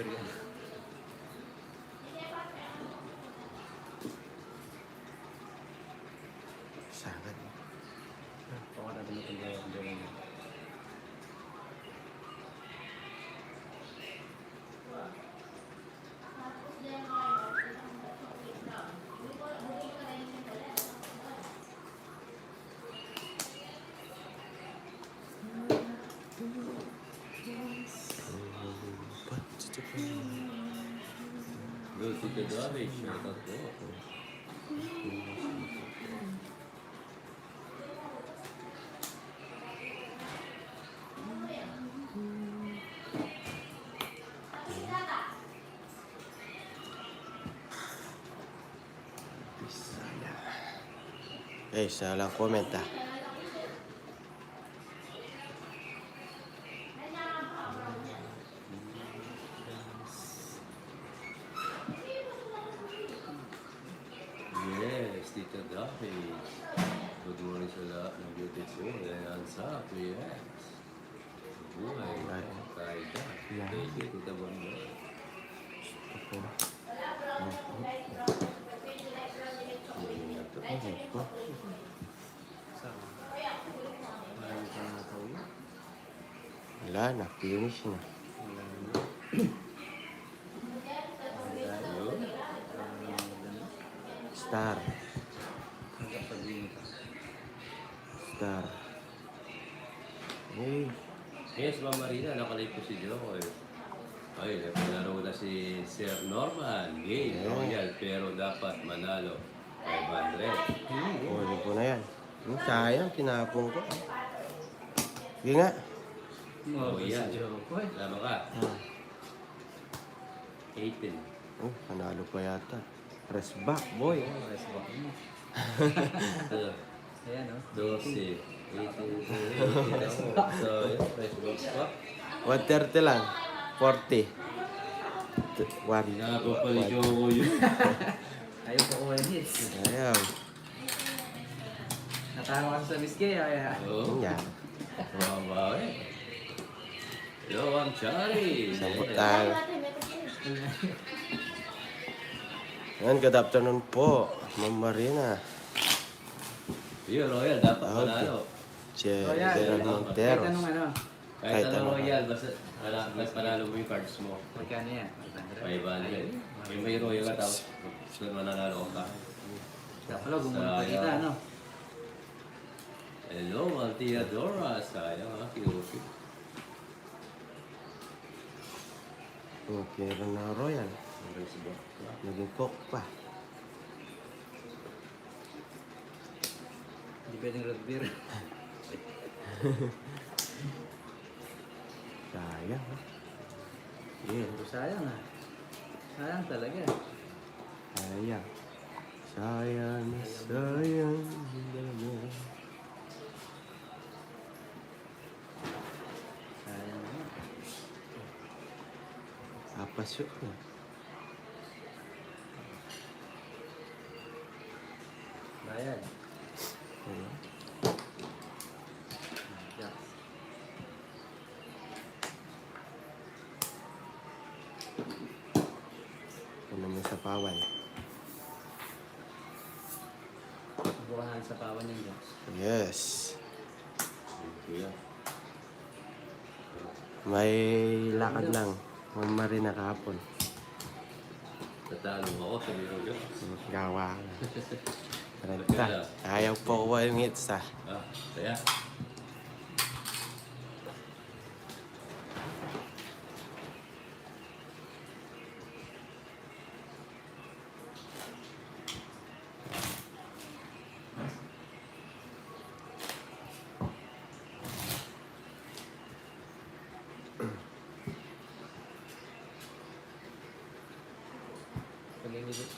Revolver yan. Sangat. Baka natin matagawa ang gawin niya. Good to the garbage. Shout out po. Eh, salah komen tak? Yes, Tito Garbage. Good morning sa lahat ng beautiful. Ayan sa yes. Buhay. Kaida. Yeah. Thank you, Tita Bondo. Ako. Saan? Marami pa nga tao yun. Wala na, finish na. Wala na. Ayun. Star. Hanggang pag-limit ka. Star. Hey, Yes, Ma'am Marina, nakalay po si Jokoy. Ay, nakalaro na si Sir Norman. Game, Royal, pero dapat manalo. 500. pwede po na yan. Sayang, tinapong ko. Sige nga. Oh, yan. Jokoy. Tama ka. Ah. 18. Oh, panalo pa yata. Press back, boy. Oh, rest back mo. Ayan, oh. 12. 18. So, yun, press box pa. 130 lang. 40. One. Hinabo pa ni Joko yun. Ayaw ko kuha yung hits. Ayaw. Natama ka sa Biscay, kaya. Oo. Yan. Mama, eh. Yo, I'm Chari. Sambot tayo. Yan, good afternoon po. Ma'am Marina. Yo, Royal, dapat Okay. manalo. Gerald Kahit Monteros. anong ano. Kahit Kahit ano ano. Royal, basta mas panalo mo yung cards mo. Magkano yan? 500. Yung may Royal ka tapos mananalo ka. Kapalo, gumunta kita, ano? Hello, Altia Dora. Sayang ha, cute. Okay, na Royal. Naging cook pa. Hindi pwedeng root beer. Sayang. Ha? Yeah. Puro sayang, ah. Sayang talaga. Sayang. Sayang na sayang. Sayang naman. Apasok na. Bayad. Ano? Yes. Ano may sapawan? Bukahan sa pawan yung Diyos. Yes. Kuya. May lakad lang. Ma'am Marina kahapon. Tatalo ako sa Miro Jones. Gawa. Renta. Ayaw po ko yung hits ah. Ah, saya.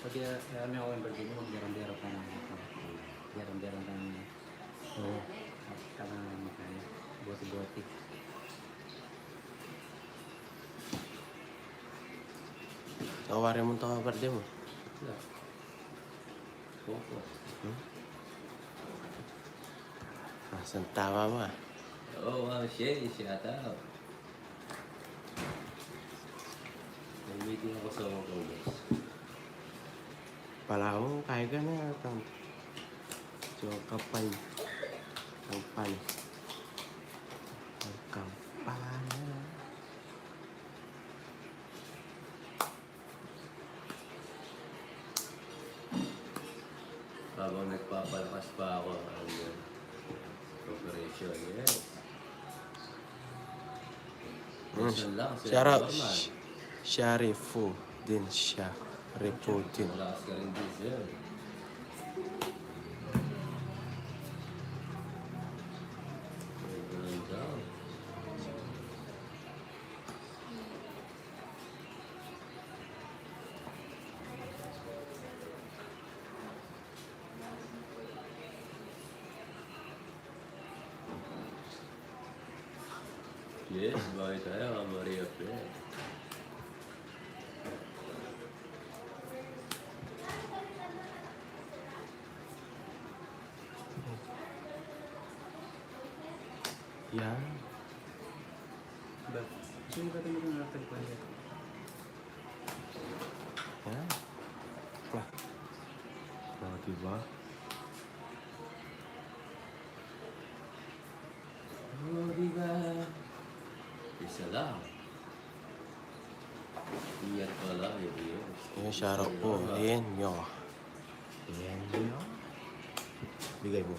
Pag kami ako yung birthday mo, magbiram-biro ka ng biram-biro ka ng Oo. makaya. Buti-buti. Tawarin mo ito ka birthday mo. Opo. Asan tama mo ah. Oh, wow, Shay, shout out. Hindi ako sa mga ulos. Palawang kaya ka na. So, kapal. Kapal. Kapal. Habang nagpapalakas pa ako ang operation. Yes. Minsan lang sila Shout out. normal. Sharifu din siya. Repo din. Malakas ka rin diesel. Ganun daw. Yes, bakit tayo, Maria Pérez? Yan. Ba? Sino ba ito mag-nakakal pa niya? Yan. Wah. Oh, diba? Oh, diba? Isa lang. Iyan pala, yun. Yung shoutout po. Ayan nyo. Ayan nyo. Bigay mo.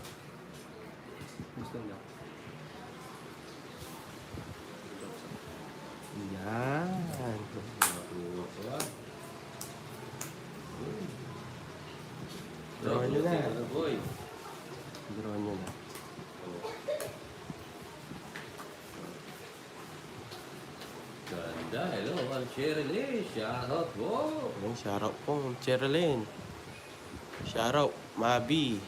Gusto niya. Yan. Nakuha ko. Draw nyo na. Ano, boy? Draw nyo na. Ganda. Hello, I'm Shirley. Shoutout po. Ayan, shoutout po. Cherilyn. Shoutout. Mabi.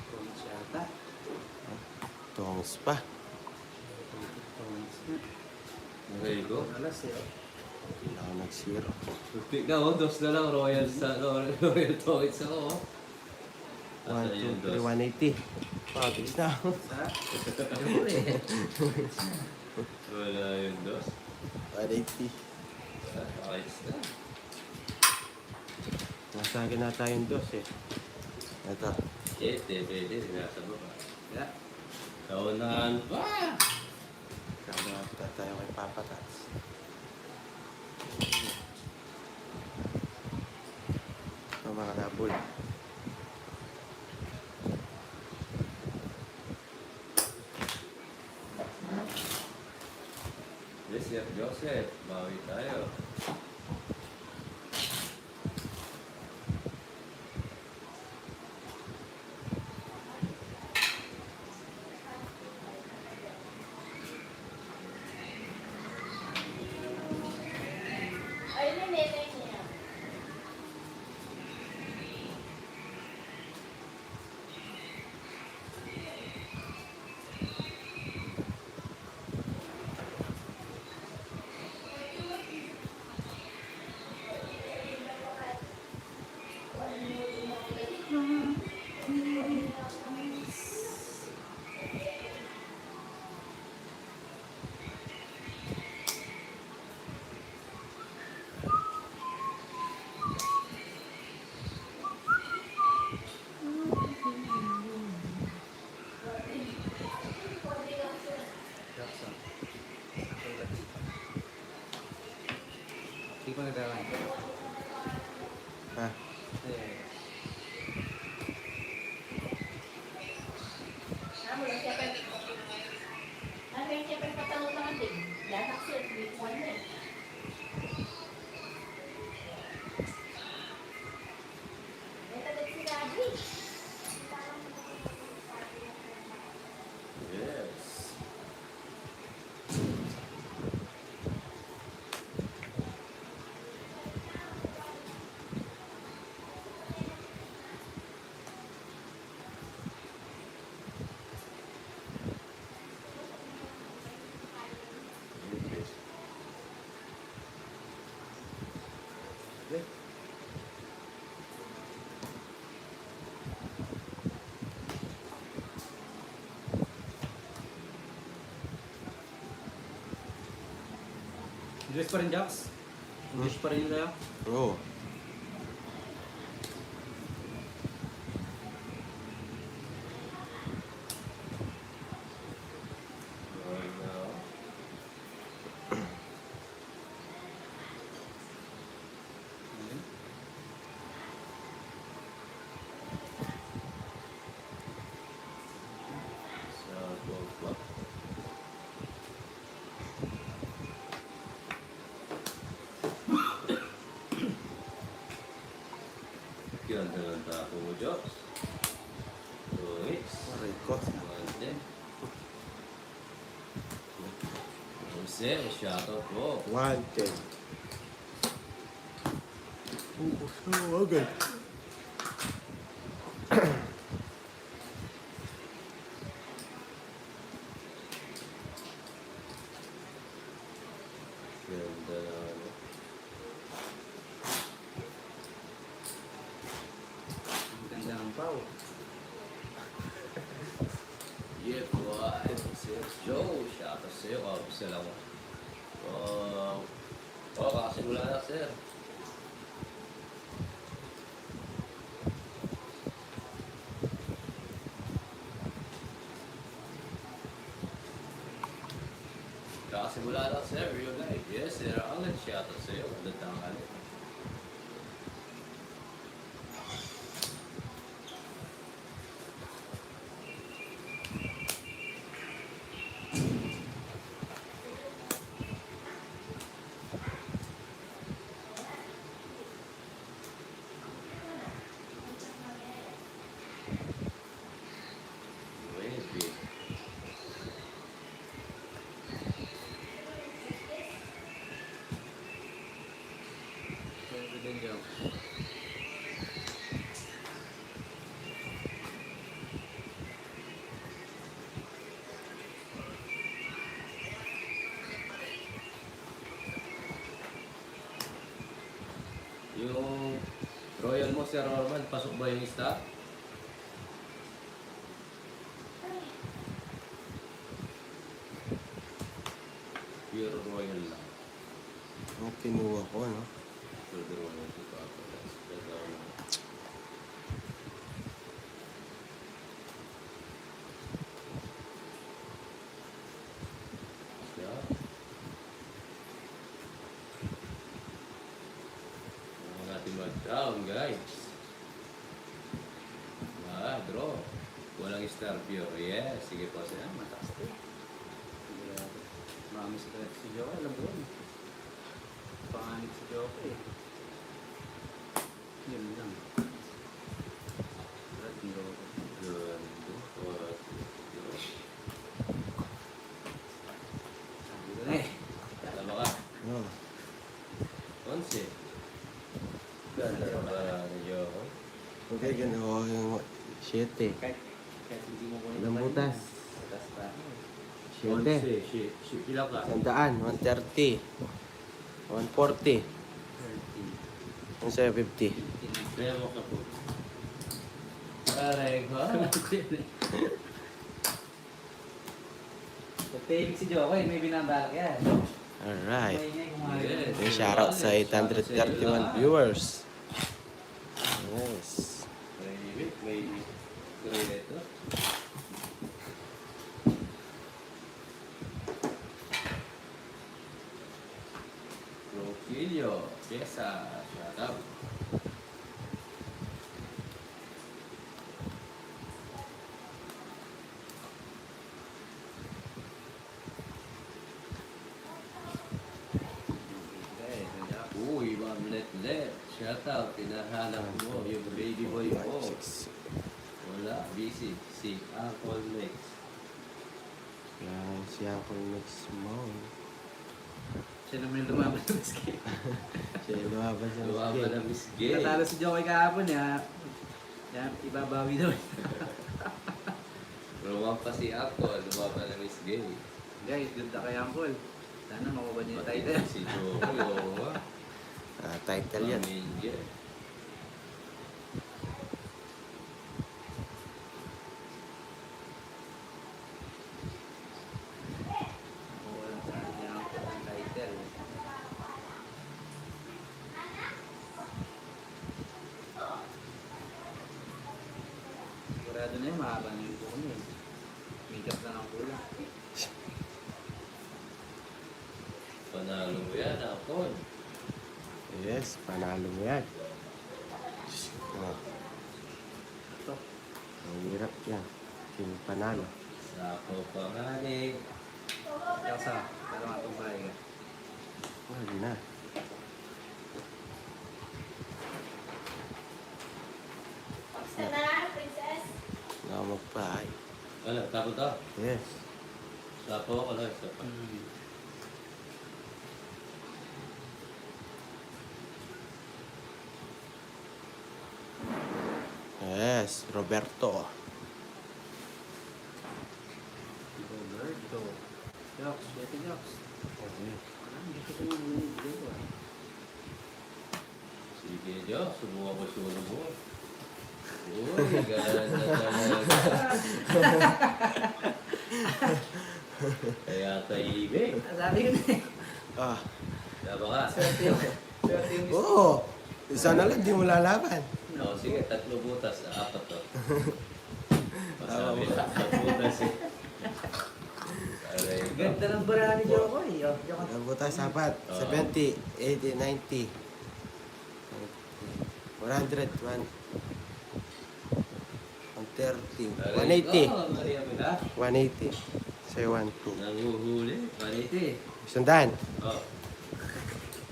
Tones yata. Tongs pa. Tones na. Okay, go. Alas eh. Hindi na ako nag-zero. Tignan mo, dos na lang. Royal Toys ako. 1, Asa 2, yun, 3, dos? 180. Pagis na ako. Sa? Siyempre. Wala yun, dos. 180. Ayos na. Nasa akin na tayong dos eh. Ito. Pwede. Nasa baba. Yeah. Kaunahan pa! Kaya tayo kay Papa Tats. Ito mga nabul. Yes, Sir Joseph. Bawi tayo. Ay, nanay niya. Jackson. Hindi ko nagkakan. Ha? Eh. Ano lang siya pa. Ano lang siya pa patanong din. Lahat siya, hindi ko ano eh. Ito din sinabi. Yes. English pa rin, Jax? English pa rin kaya? Oo. Ganda ng tapo mo, Joks. 2 hits. Aray ko. 110. Jose, shoutout po. 110. Agad. Ganda na ano. Ang ganda ng pao. Yeah, boy. Sir Joe, shoutout sa'yo. Bisa lang ako. Kakasimula na, sir. Kakasimula na, sir. Real life. Yes, sir. Alan, shoutout sa'yo. Ganda tangan. Maybe. Pwede din, Jax. Yung Royal mo, Sir Norman, pasok ba yung stock? Pure Royal lang. Ang kinuha ko, no? Pure Royal si Papa. Yeah. Huwag natin mag-down, guys. Draw. Walang star pure. Yes, sige po, sir. Mataas to. Marami si Joe. Alam ko yun. Panganib si Joe eh. Yun lang. Red and Joe. Good. Sabi ko na eh. Tama ka. Oo. 11. Ganda naman ni Joe. Okay, ginawa ko yung 7. Kahit hindi mo kunin Ilang butas? Butas pa. 7. 11. Pila ka? 100, 130, 140, 30. 150. Kaya mo ka po. Aray ko. Pagtahimik si Joe eh. May binabalak yan. Alright. Maingay kumain. Yes. Yung shoutout sa 831 viewers. Nice. May kreto. Roquillo. Piesa. Shut up. Okay, kaya. Uy, Ma'am Let. Shout out. Tinahanap mo yung baby boy mo. 6. Wala. Busy. Si Uncle Lex. Yan, siya ako next month. Siya naman yung lumaban ng ski. Siya yung lumabas sa Luwa pa skate. na Miss Gay. Natalo si Joe kahapon ya. Yan, ibabawi daw. Luwa pa si Uncle. Luwa pa na Miss Gay. Guys, ganda kay Uncle. Sana makuha niya yung Pati title. si Joe. Oo nga. Title yan. Pamilya. Makuha lang sana niya Uncle ang title. yun, mahaba na yung buko niya. Mikat na ng kulang. Panalo mo yan, Akon. Yes, panalo mo yan. Oh, Ito. ang hirap yan. Sino panalo? Sako panganig. Ikaw sa, pero nga itong bahay ka. Wala na. Basta na, princess. Namag pa ay. Ano, tapos to? Yes. Sapo ako lang, sapo. Yes, Roberto. Roberto. Joks, Betty Joks. Okay. Gusto ko yung binibigay ko ah. Sige, Diyos, subukan ko sulo mo. Uy, ganda talaga. Kaya taibig. Sabi ko na eh. Ah. Diba ka? Swerte yung Oo. Isa na lang, di mo lalaban. O, sige, 3 butas, 4 to. Masabi, 3 butas eh. Aray ko. Ganda ng bara ni Joko eh. Oh, Joko. Ang butas sapat. 70, 80, 90. 100, 130, 180. Oh, Maria Mila. 180. Sa'yo 12. Nanguhuli. 180. Sandaan. Oh.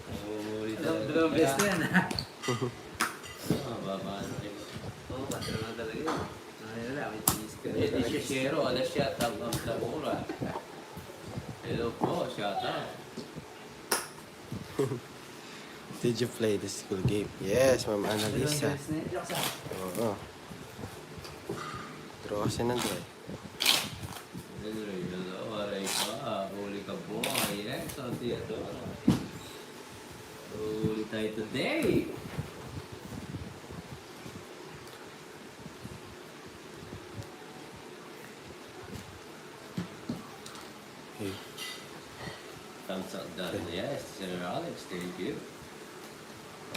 Nanguhuli Dalawang beses na yan ah. Mababa na rin. Oo, patro lang talaga yun. Ano lang, may cheese ka. Eh, di siya shero. Alas siya tamang tamura. Hello po, shout out. Did you play the school game? Yes, Ma'am Dalawang Annalisa. beses na yun. Jokes ah. Oo. Draw kasi ng draw. Hello, aray pa. Huli ka po. Yes, ang tiyado. Huli tayo today. Hey. Thumbs up done. Yes, Sir Alex, thank you.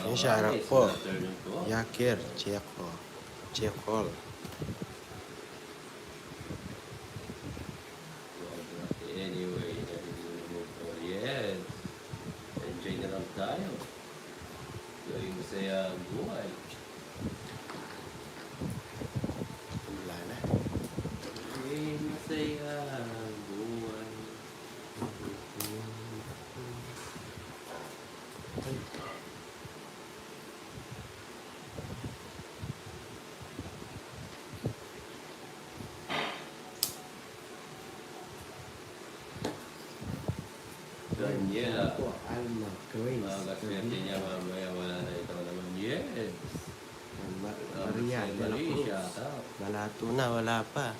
Ayun siya, harap Okay, po. it's my turn po. Yakir, Cheko. Chekol. Anyway, yes. Enjoy na lang tayo. Gawing masaya ang buhay. Wala na. Gawing masaya ang buhay. Daniela. Alma, Grace. Mga kaswerte niya mamaya wala na ito naman. Yes. Maria, de la Cruz. shout out. Malato na, wala pa.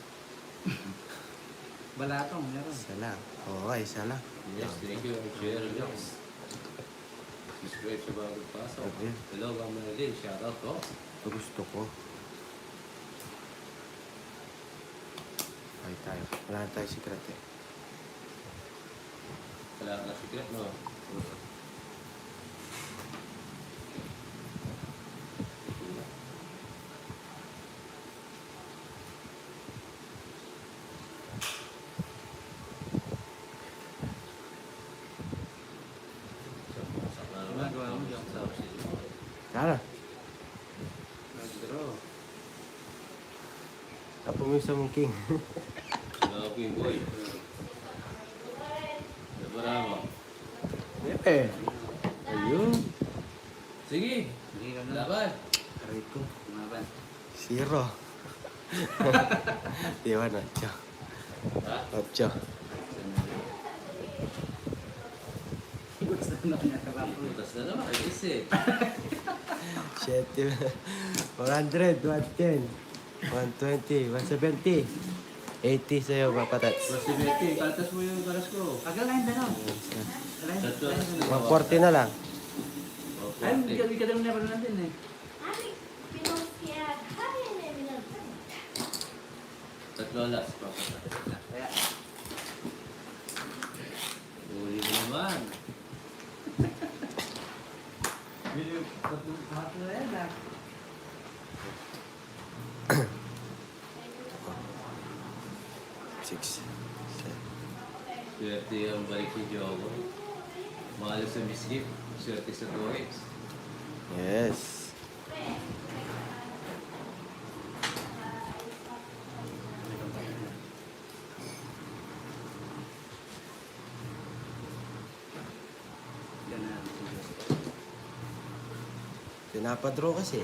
Balatong, meron. Isa lang. Oo, isa lang. Yes, thank you. Share jokes. Subscribe sa bagong pasok. Okay. Hello, Mama Lee. Shout out po. Ito gusto ko. Ay tayo. Wala na tayo secret eh. Wala ka na secret, no? Ginagawa mo, Jokes ah. Tara. Nag-draw. Tapo mo yung sa mong king. Hello, Queen Boy. Nabarama. Eh. Ayun. Sige, Hindi ka na. laban. Aray ko. Kumaban. 0. Diwan, 8. Ha? 8. Gusto na niya ka ba? Butas na naman. Isip. 7. 100, 110, 120, 170. 80 sa'yo, papatats. Plus si Betty, kaltas mo yung karas ko. Pagkalain na no. Tatlo. 140 na lang. Ay, hindi ka daw naman natin eh. Ani, pinuskiag. Hari na minag. Tatlo alas. Papatat. Kaya, Uli mo naman. bili tatlong pahat na yan ah. 6. Swerte ang balik ni Joko. Mahal sa miskip. Swerte sa 2X. Yes. Ganahan si Diyos. Pinapadraw kasi.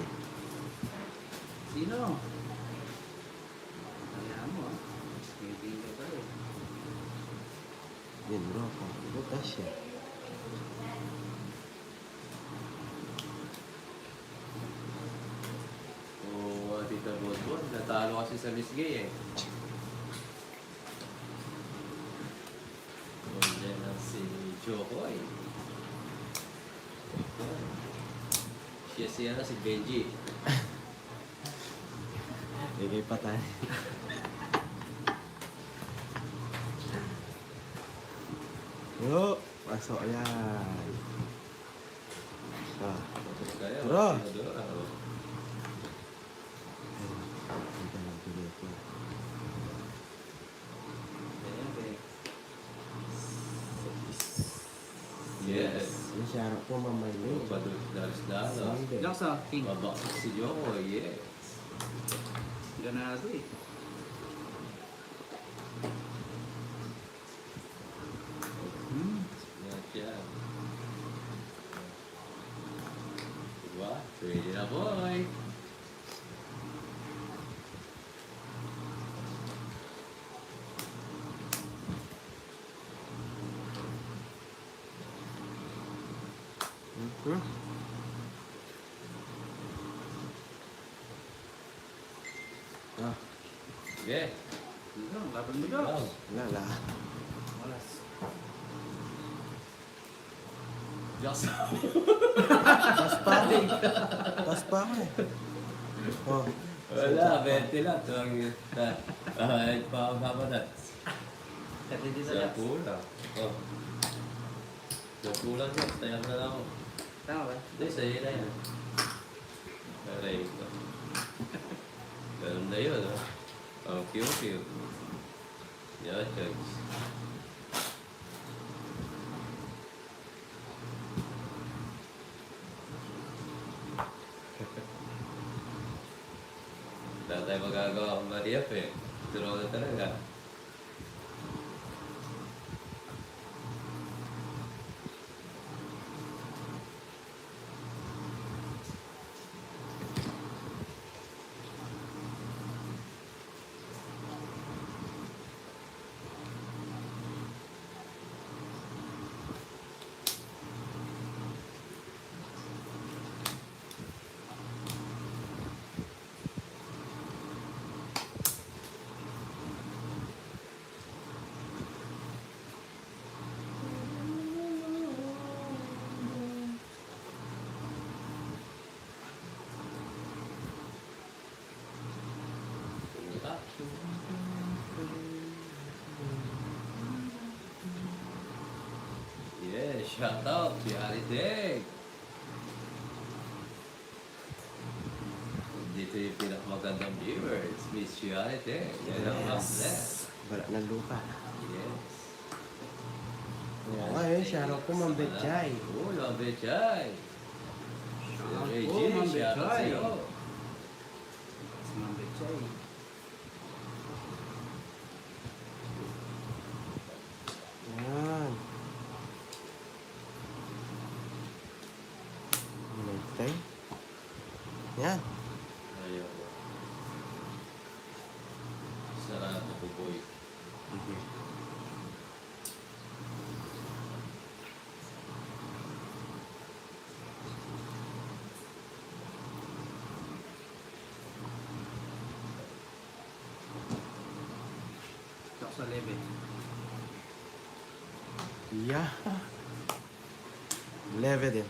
Sino? Alam mo ah. May bingo ka eh. Yun bro, butas siya. Oo, Tita Bonbon. Natalo kasi sa Miss Gay eh. Nandiyan ang si Joko eh. Siya si Benji. Bigay pa tayo. Yo, pasok yan. Ah, Kaya, Tara. Tinadora, oh. ito lang bigay ko. Ayan, eh. Yes. Yung sarap po mamali. Dalos-dalos. Sunday. Diyan sa king. Mabaksak si Joko, yes. Ganado eh. Not yan. Diba? Pwede na boy. Mhm. Ah, Yeah. Dito, laban mo daw. Wow. wala. Walas. Just Tas pa ako. Tas pa ako eh. Oh, wala, 20 lang. Kahit pa ako kapadat. Kasi dito Sa lang. kulang. Oh. Sa kulang yan. Tayak na lang ako. Tama ba? Hindi, sa'yo na yan. Aray ko. Ganun na yun, oh. Ang cute. Yan, Chugs. Wala tayo magagawa kung Mariap eh. Turo na talaga. Yeah, shout out si Ariteg. Dito yung pinakamagandang viewers, Miss Chiarite. Yan ang yes. wala ng lupa. Yes. Oo, ngayon, sarap po mambetchay. Oo, mambetchay. Oh, Ma'am Shout out Betchay. sa'yo. Si Ma'am Betchay. Yan. Nagtay. Yan. Ayaw ko. Sarado ko, boy. Sige. Tsaka sa lebe. Yeah. Leve din.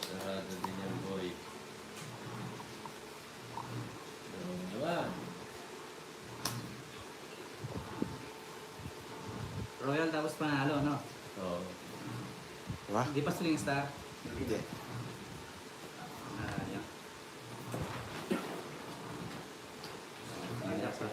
Sarado din yan, boy. Ano naman? Royal tapos panalo, no? Oo. Diba? Hindi pa sling star. Hindi. Ah, yan. Ayan, sa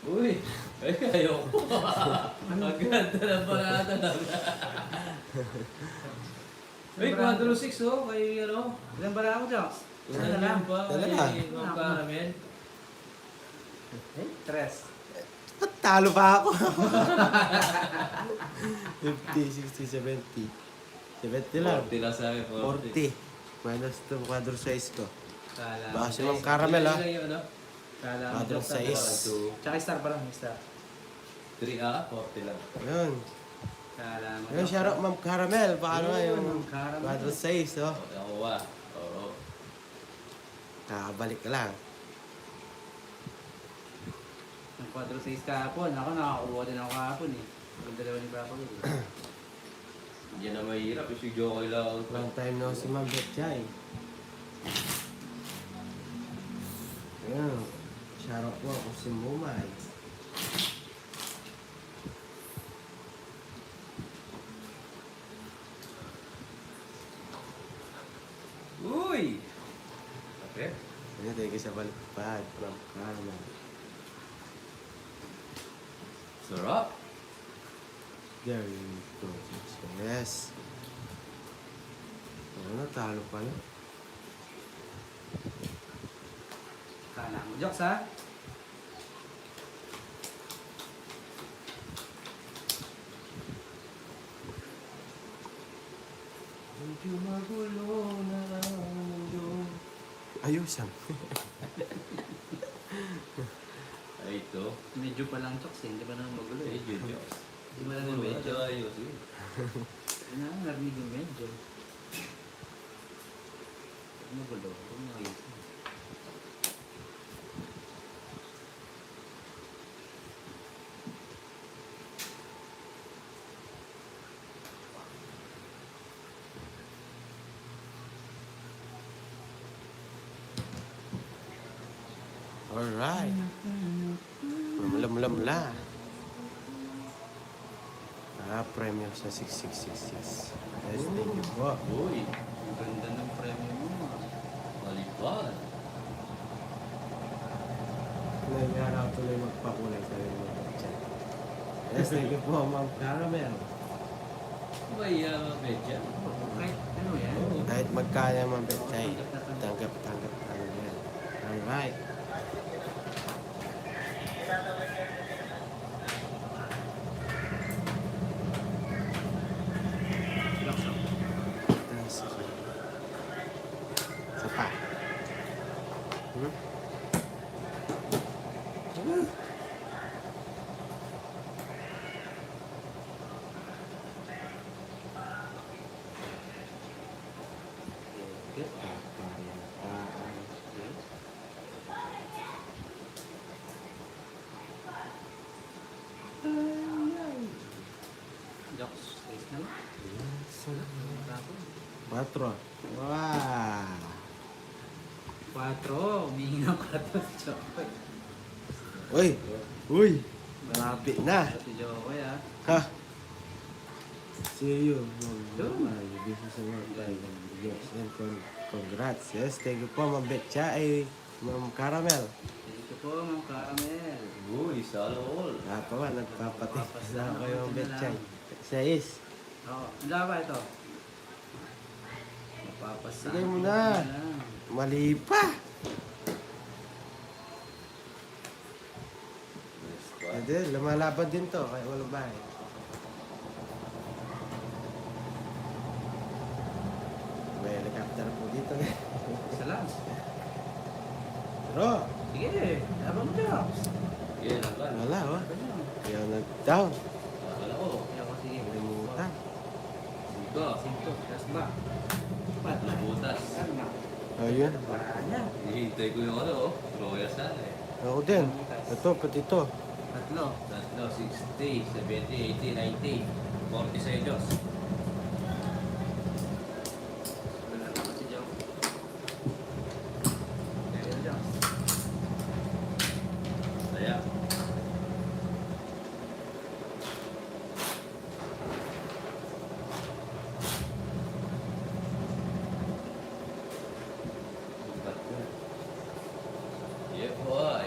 Uy! Ay, ayoko. Ang ganda ng barata lang. Uy, 4-6 oh. Kay ano? Ilan ba ako, Jox? Isa na lang pa. Dalawa. Kay Ma'am Caramel. Tres. Ba't talo pa ako? 50, 60, 70. 70 lang. 40 lang sa akin. 40. Minus 2, quadro size ko. Kala Baka mo. si Ma'am Caramel ha. Ilan yung ano? Kala mo, Quadro Jox. size. 1, 2, Tsaka star pa lang, star. 3 40 lang. Ayun. Kala mo. Ayun, shout out Ma'am Caramel. Paano nga yun? Ma'am Caramel. Quadro size, oh. Ako ba? Oo. Kakabalik ka lang. Ang 4-6 kahapon. Ako nakakuha din ako kahapon eh. Ang dalawa ni Papa ko. Hindi na mahirap. Si Jokoy lang. Long time no si Ma'am Betchay. Ayun. Shout out po ako si Mumay. Uy! Okay. Ayun, thank you sa balipad. Ma'am Caramel. Sarap. There you go. Yes. Ano, talo pala. Kala mo, Jox ha? Medyo magulo na ang mundo. Ayos yan. Ay, ito. Medyo pa lang, Jox eh. Hindi pa naman magulo eh. Medyo, Diyos. Hindi mo lang yung medyo. Ayos eh. Ano ang narinig yung medyo? Magulo. Huwag mo ayos. Alright. Mula. Premium sa 6666. Yes, thank you po. Uy! Ang ganda ng premium mo. Malipad. Nangyara ako tuloy magpakulay sa rin mga chat. Yes, thank you po, Ma'am Caramel. May medya. Kahit ano yan? Kahit magkaya, Ma'am Betchay. Tanggap ano yan. Alright. Isa pa. Hmm? Jox, ayos na lang. Patro. Wow. 4. Humingi ng 4 si Jokoy. Uy! Uy! Malapit na. Si Jokoy ha. Ha? See you. Yun. This is a work. Yes, and congrats. Yes, thank you po, Ma'am Betchay. Ma'am Caramel. Thank you po, Ma'am Caramel. Uy, sana all. Nakawa, nagpapatis na ako yung Ito na Betchay. lang. 6. Oo. Ang laba ito. Mapapasa. Sige mo na. Mali pa. Pwede, lumalaban din to. Kaya walang bahay. May helicopter po dito. Isa lang. Pero, Sige, laban mo Jox. Yan, naman. wala oh. Laban mo. Kaya nag-down. Akala ko. Kaya ko sige. Kalimutan. Dito. 5. Last ba? Nabutas. Kalma. Ayun. Paraan niya. Hihintay ko yung ano, oh. Royal sana eh. Ako din. Ito, pati ito. Tatlo. Tatlo, 60, 70, 80, 90. 40 sa Diyos. Wala naman si Jox. Kaya Jox. Saya. Yeah, boy.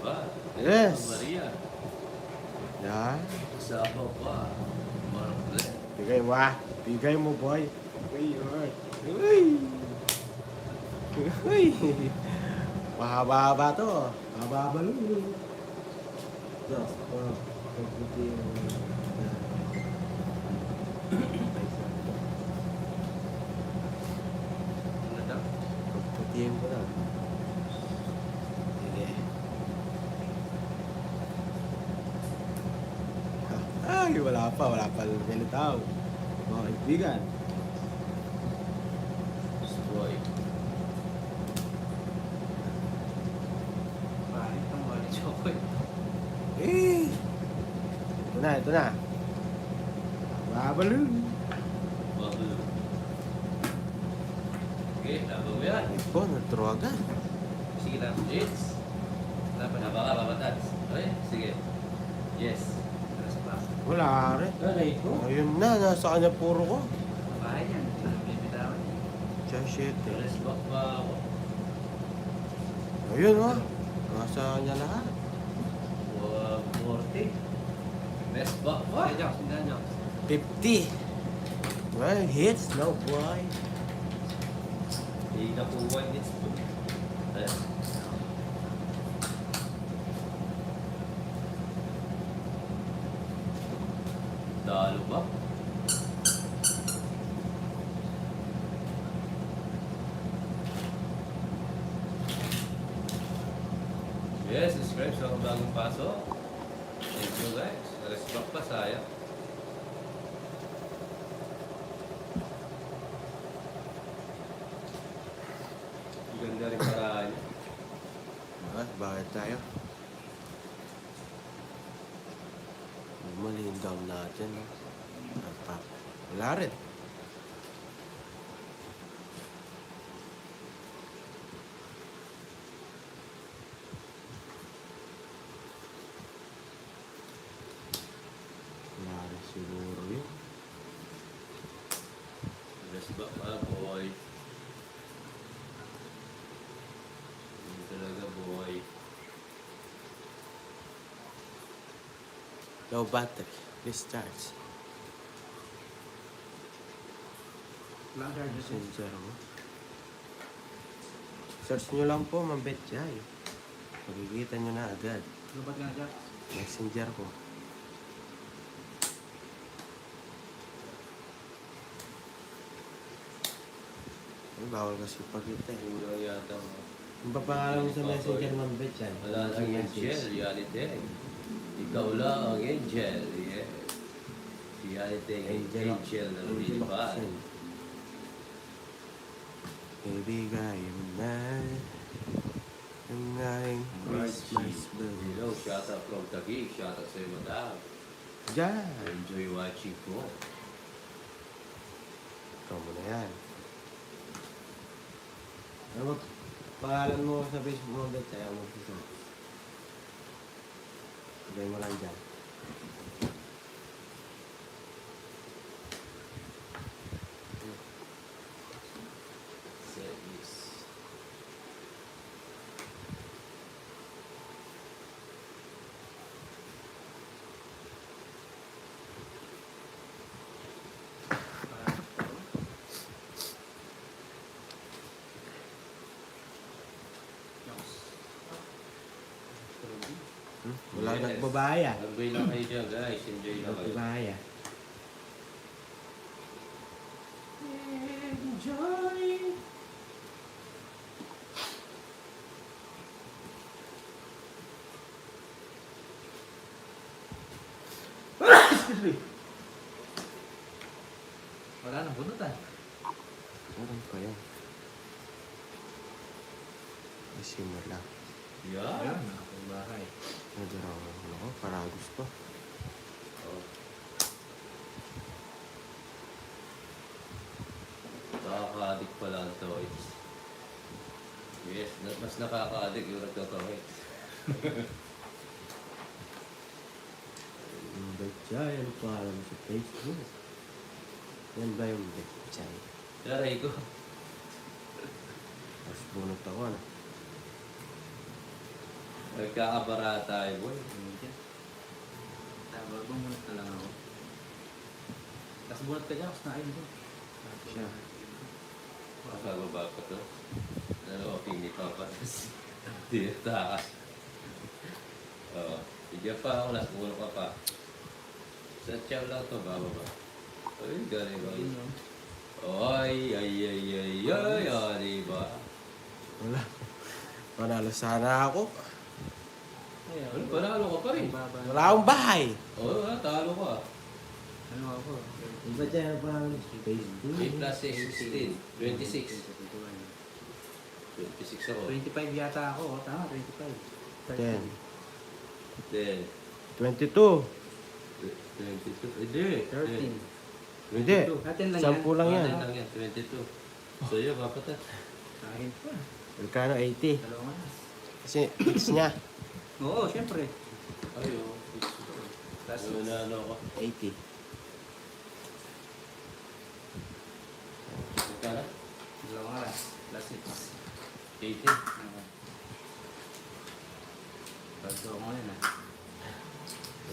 pa. Yes. Maria. Yan. Kasama pa. Marble. Bigay mo ah. Bigay mo, boy. Uy, uy. Uy. Uy. Mahaba-haba to. Mahaba-haba lang. Yes. Oh. Pagputi yung... Ano daw? Pagputihin ko lang. Sige. Ay, wala pa. Wala pa nilitaw. Mga kaibigan. Boy. Bakit ang wali chocolate? Eh! Ito na, ito na. Babalun. Bubble. Okay, laban mo yan. Ito, natro agad. Sige lang. Hits. Dapat na. Napaka papatats. Okay, sige. Yes. Alas pa. Wala rin. Aray ko. Ayun na, nasa kanya puro ko. Bahay yan. Bibitawan niya. Siya, shit eh. Alas pa ako. Ayun oh. Nasa kanya lahat. 40. Best back pa. Sige, Joks. Hindi na, Joks. 50. Well, hits, no boy. Hindi ka po 1 hits po. Eh? Dalo ba? Yes, subscribe sa akong bagong paso. Thank you guys. Alas back pa, sayang. Ganda rin paraan niya. Bakit tayo? Malihin down natin. No? At pa. Wala rin. Wala rin siguro yun. Alas back pa, boy. Hindi talaga, boy. Low battery. Discharge. Wala charges. Messenger mo. Search nyo lang po, Mambetchay. Makikita nyo na agad. Lupat ka na, Joks. Messenger ko. Ay, bawal kasi pakita eh. Kulang yata mo. Ang papangalan mo sa messenger, Mambetchay. Wala lang Angel, reality. Ikaw lang ang Angel. Yeah. Reality, Angel na lumilipad. Ibigay mo na ang aking Christmas Hello, bells. shout out from Taguig. Shout out sa'yo, madam. Diyan! Enjoy watching ko. Ikaw mo na yan. Ano ba pangalan mo sa Facebook mo, Bet? Ayaw mo sa Ibigay mo lang dyan. Service. Joks. Wala Yes. nagbabaya. Enjoy lang kayo dyan, guys. Enjoy lang kayo. Nagbabaya. Wala nang bunutan. Meron pa yan. Simula. Yeah. Ayun, ang bahay. Nadaraw ako. Paragos pa. Oh. Nakaka-addict pala ang toys. Yes, mas nakaka-addict yung nagtotoys. Yung Betchay, ano pa alam mo sa Facebook? Yan ba yung Betchay? Taray ko. Tapos bunot ako, ano? Nagkakabara tayo, boy. Babang bunot na lang ako. Tapos bunot ka dyan, tapos nain ko. Siya. Makababa pa to. Ano, pini pa pa. Hindi na takas. Oo. Bigyan pa ako, last bulo ka pa. Sa tiyaw lang to, bababa. Ay, galing ba? Ayun, no? Ay, ay, ay, ay, ay, ay, diba? Wala. Panalo sana ako. Ay, Ano, panalo ka pa rin. Baba. Wala akong bahay. Oo, talo ka. Ano ako? Iba dyan parang Facebook. 8 plus 6, 16. 26. 26 ako. 25 yata ako. Oh, tama, 25. 10. 10. 22. 22. Hindi. 13. Hindi. Atin lang yan. 10 lang yan. Lang yan, 22. So yun, kapatat. Kain pa. Magkano? 80. Dalawa na. Kasi hits niya. Oo, syempre. Ayo. Plus Ano na ano ko? 80. Magkano? Dalawa oras. Plus 6. 80. Bago mo yun ah.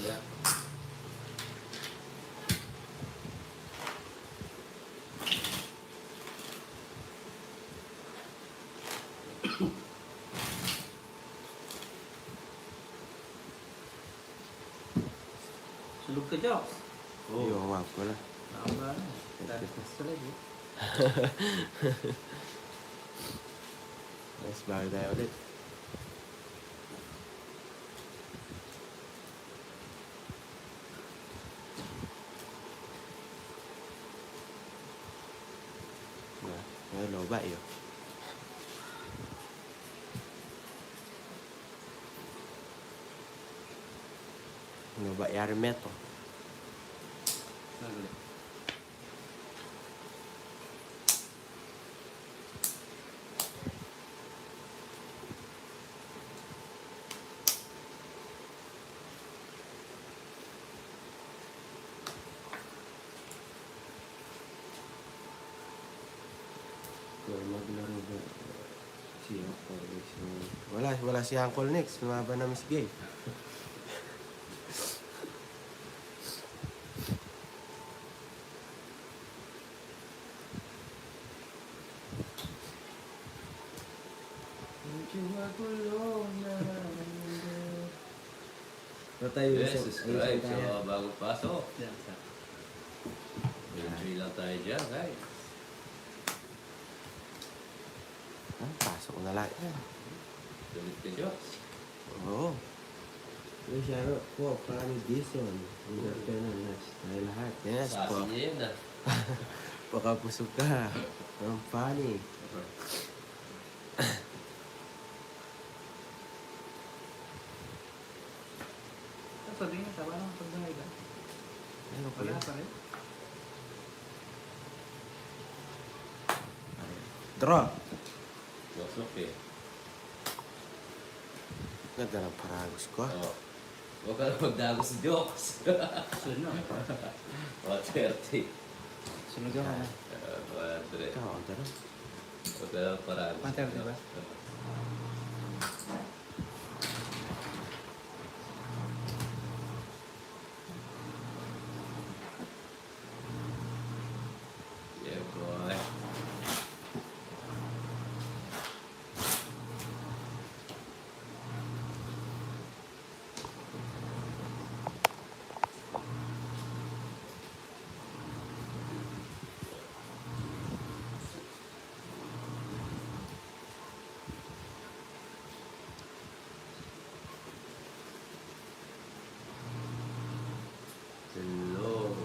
Yeah. Sulog ka, Joks. Oo. Yung map ko lang. Nakamba na. Dati na sa leg eh. Mas bago tayo ulit. Hello ba yun? Ano ba yari meto? Nagulit. Maglaro ba siya wala si Uncle Nix. Lumaba na Miss Gay. Yes, subscribe sa mga bagong pasok. Yan, sa. Enjoy lang tayo dyan, guys. Pasok na lang. Tulit ka, Diyos. Oo. Yung siya po, paano Dison? Ang ganda na nas. Tayo lahat. Yes po. Sabi niya yun ah. Pakapusog ka. Ang funny. Sabihin niya, tama lang pag dangay ka. Ano po Wala yun? pa rin. Draw. Wasok eh. Ganda ng paragos ko. Oo. Huwag ka na magdago sa jokes. Sunod na. 130. Sunod ako na. 100. Ikaw, ang dara. Huwag ka na parang. 130 ba? Yeah, boy. Hello.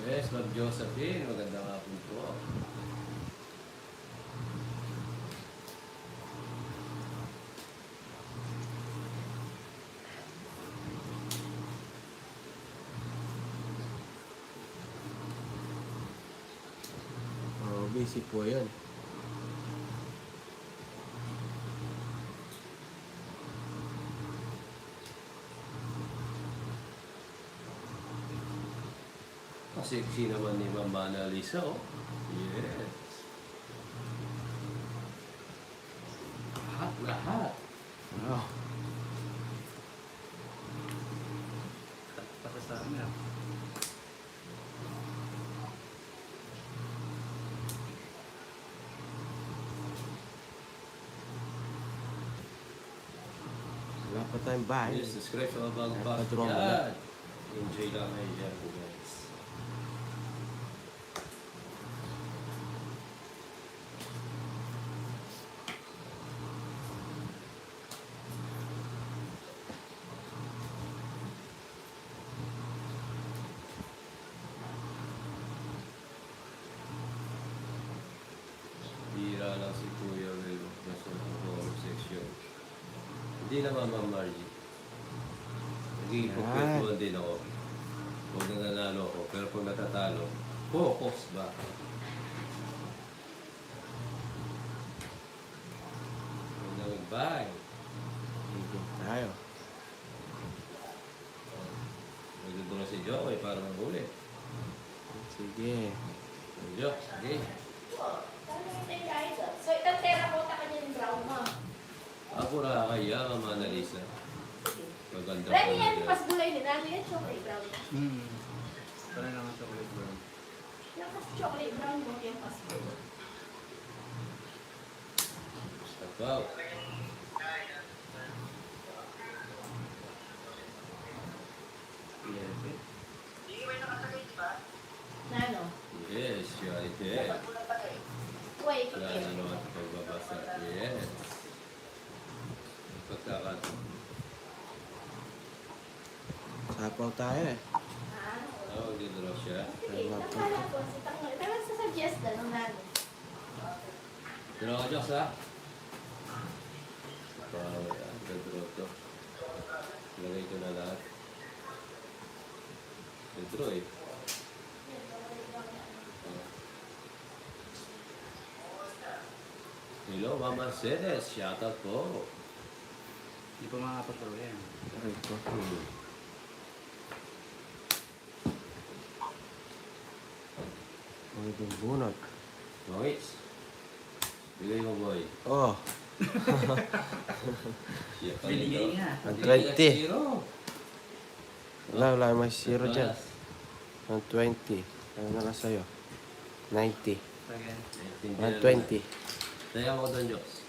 Yes, Ma'am Josephine. Magandang hapon po. Oh, busy po yun. Napaka-sexy naman ni Mama Annalisa, oh. Yes. Lahat. Wow. Para sa amin. Wala pa tayong bahay. Yes, subscribe sa mga bagong Ay, pasok. padrong Yan. wala. Enjoy lang kayo dyan, guys. Bira lang si Kuya Will. Nasa home section. Hindi naman, Ma'am Margie. Naging hypocrite din ako. Huwag na nanalo ako. Pero kung natatalo, focus ba? Huwag na mag-bye. Higit tayo. Nagdito na si Joey para manghuli. Sige. Joe, sige. So, itang terracotta ka niya yung brown mo. Ako na kaya, Mama Annalisa. Maganda Ready pa yan, na pas gulay din. Ano yan, chocolate brown mo. Para lang ang chocolate brown. Yung pas chocolate brown mo, yung pas brown. Step out. Na ano? Yes, yan ito eh. Wait, Yan ano at pagbabasa. Yes. Pagkakataon. Sapaw tayo eh. Oh, mag-draw siya. Hindi, nakala ko. Si Tangoy. Pero sa suggest na nung nano. Draw ka, Joks, ha? Wow, yan. Mag-draw to. Lagay ko na lahat. Mag-draw eh. Hello, Mama Mercedes. Shoutout po. Hindi pa makapatuloy yan. Aray ko. Ang itong bunot. Moits. Bigay mo, boy. Oh, Siya pa Binigay nito. nga. ang Hindi, 20. zero. Wala, may zero dyan. Ang 20. Ano na lang sa'yo? 90. Again. Naiintindihan Ang 20. Taya mo ko doon, Joks.